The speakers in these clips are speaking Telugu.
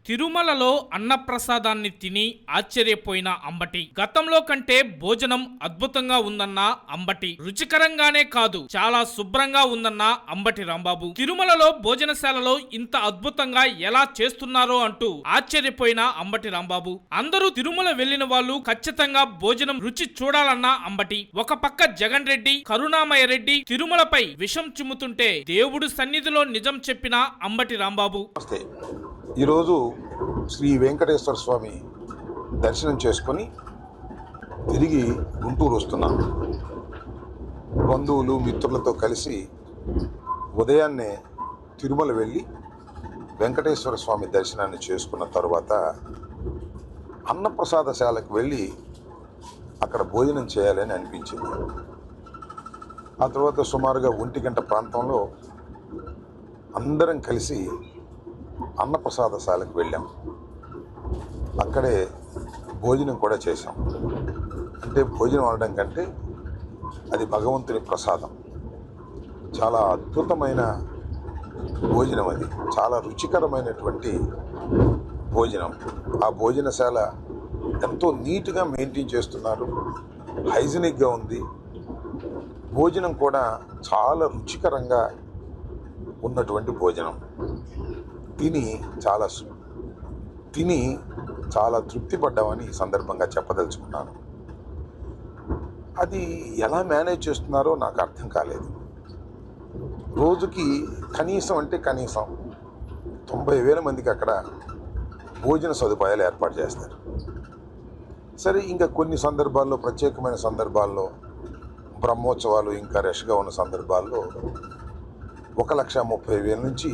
తిరుమలలో అన్నప్రసాదాన్ని తిని ఆశ్చర్యపోయిన అంబటి. గతంలో కంటే భోజనం అద్భుతంగా ఉందన్న అంబటి. రుచికరంగానే కాదు, చాలా శుభ్రంగా ఉందన్న అంబటి రాంబాబు. తిరుమలలో భోజనశాలలో ఇంత అద్భుతంగా ఎలా చేస్తున్నారో అంటూ ఆశ్చర్యపోయిన అంబటి రాంబాబు. అందరూ తిరుమల వెళ్లిన వాళ్ళు ఖచ్చితంగా భోజనం రుచి చూడాలన్న అంబటి. ఒక పక్క జగన్ రెడ్డి, కరుణామయ రెడ్డి తిరుమలపై విషం చిమ్ముతుంటే దేవుడు సన్నిధిలో నిజం చెప్పిన అంబటి రాంబాబు. ఈరోజు శ్రీ వెంకటేశ్వర స్వామి దర్శనం చేసుకొని తిరిగి గుంటూరు వస్తున్నాను. బంధువులు మిత్రులతో కలిసి ఉదయాన్నే తిరుమల వెళ్ళి వెంకటేశ్వర స్వామి దర్శనాన్ని చేసుకున్న తర్వాత అన్నప్రసాదశాలకు వెళ్ళి అక్కడ భోజనం చేయాలని అనిపించింది. ఆ తర్వాత సుమారుగా 1 గంట ప్రాంతంలో అందరం కలిసి అన్నప్రసాదశాలకు వెళ్ళాం. అక్కడే భోజనం కూడా చేశాం. అంటే భోజనం అనడం కంటే అది భగవంతుని ప్రసాదం. చాలా అద్భుతమైన భోజనం, అది చాలా రుచికరమైనటువంటి భోజనం. ఆ భోజనశాల ఎంతో నీట్గా మెయింటైన్ చేస్తున్నారు, హైజీనిక్గా ఉంది. భోజనం కూడా చాలా రుచికరంగా ఉన్నటువంటి భోజనం. తిని చాలా తృప్తి పడ్డామని ఈ సందర్భంగా చెప్పదలుచుకున్నాను. అది ఎలా మేనేజ్ చేస్తున్నారో నాకు అర్థం కాలేదు. రోజుకి కనీసం 90,000 మందికి అక్కడ భోజన సదుపాయాలు ఏర్పాటు చేస్తారు. సరే, ఇంకా కొన్ని సందర్భాల్లో, ప్రత్యేకమైన సందర్భాల్లో, బ్రహ్మోత్సవాలు ఇంకా రష్గా ఉన్న సందర్భాల్లో 1,30,000 నుంచి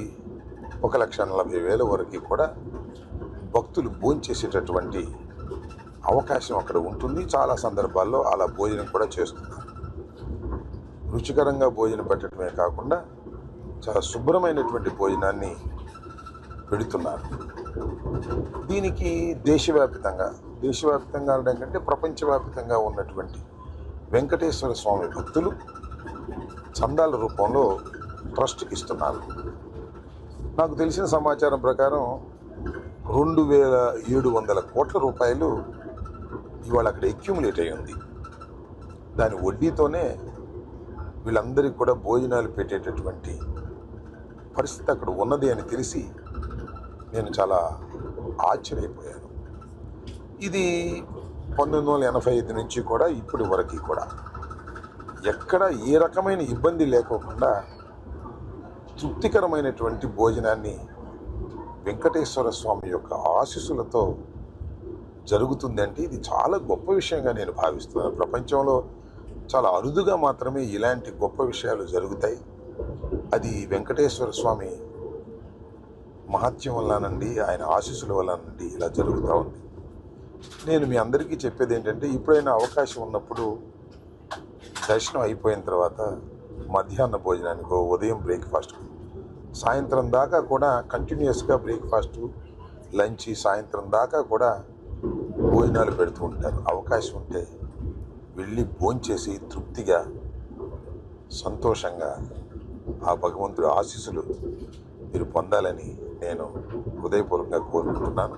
1,40,000 వరకు కూడా భక్తులు భోంచేసేటటువంటి అవకాశం అక్కడ ఉంటుంది. చాలా సందర్భాల్లో అలా భోజనం కూడా చేస్తున్నారు. రుచికరంగా భోజనం పెట్టడమే కాకుండా చాలా శుభ్రమైనటువంటి భోజనాన్ని పెడుతున్నారు. దీనికి దేశవ్యాప్తంగా అనడం కంటే ప్రపంచవ్యాప్తంగా ఉన్నటువంటి వెంకటేశ్వర స్వామి భక్తులు చందాల రూపంలో ట్రస్ట్కి ఇస్తున్నారు. నాకు తెలిసిన సమాచారం ప్రకారం 2,700 కోట్ల రూపాయలు ఇవాళ అక్కడ అక్యుములేట్ అయి ఉంది. దాని వడ్డీతోనే వీళ్ళందరికీ కూడా భోజనాలు పెట్టేటటువంటి పరిస్థితి అక్కడ ఉన్నది అని తెలిసి నేను చాలా ఆశ్చర్యపోయాను. ఇది 1985 నుంచి కూడా ఇప్పటి వరకు కూడా ఎక్కడ ఏ రకమైన ఇబ్బంది లేకోకుండా తృప్తికరమైనటువంటి భోజనాన్ని వెంకటేశ్వర స్వామి యొక్క ఆశీస్సులతో జరుగుతుందంటే ఇది చాలా గొప్ప విషయంగా నేను భావిస్తున్నాను. ప్రపంచంలో చాలా అరుదుగా మాత్రమే ఇలాంటి గొప్ప విషయాలు జరుగుతాయి. అది వెంకటేశ్వర స్వామి మహత్యం వల్లనండి, ఆయన ఆశీస్సుల వల్లనండి ఇలా జరుగుతూ ఉంది. నేను మీ అందరికీ చెప్పేది ఏంటంటే, ఎప్పుడైనా అవకాశం ఉన్నప్పుడు దర్శనం అయిపోయిన తర్వాత మధ్యాహ్న భోజనానికో, ఉదయం బ్రేక్ఫాస్ట్, సాయంత్రం దాకా కూడా కంటిన్యూస్గా బ్రేక్ఫాస్టు, లంచ్, సాయంత్రం దాకా కూడా భోజనాలు పెడుతూ ఉంటారు. అవకాశం ఉంటే వెళ్ళి భోంచేసి తృప్తిగా, సంతోషంగా ఆ భగవంతుడి ఆశీస్సులు మీరు పొందాలని నేను హృదయపూర్వకంగా కోరుకుంటున్నాను.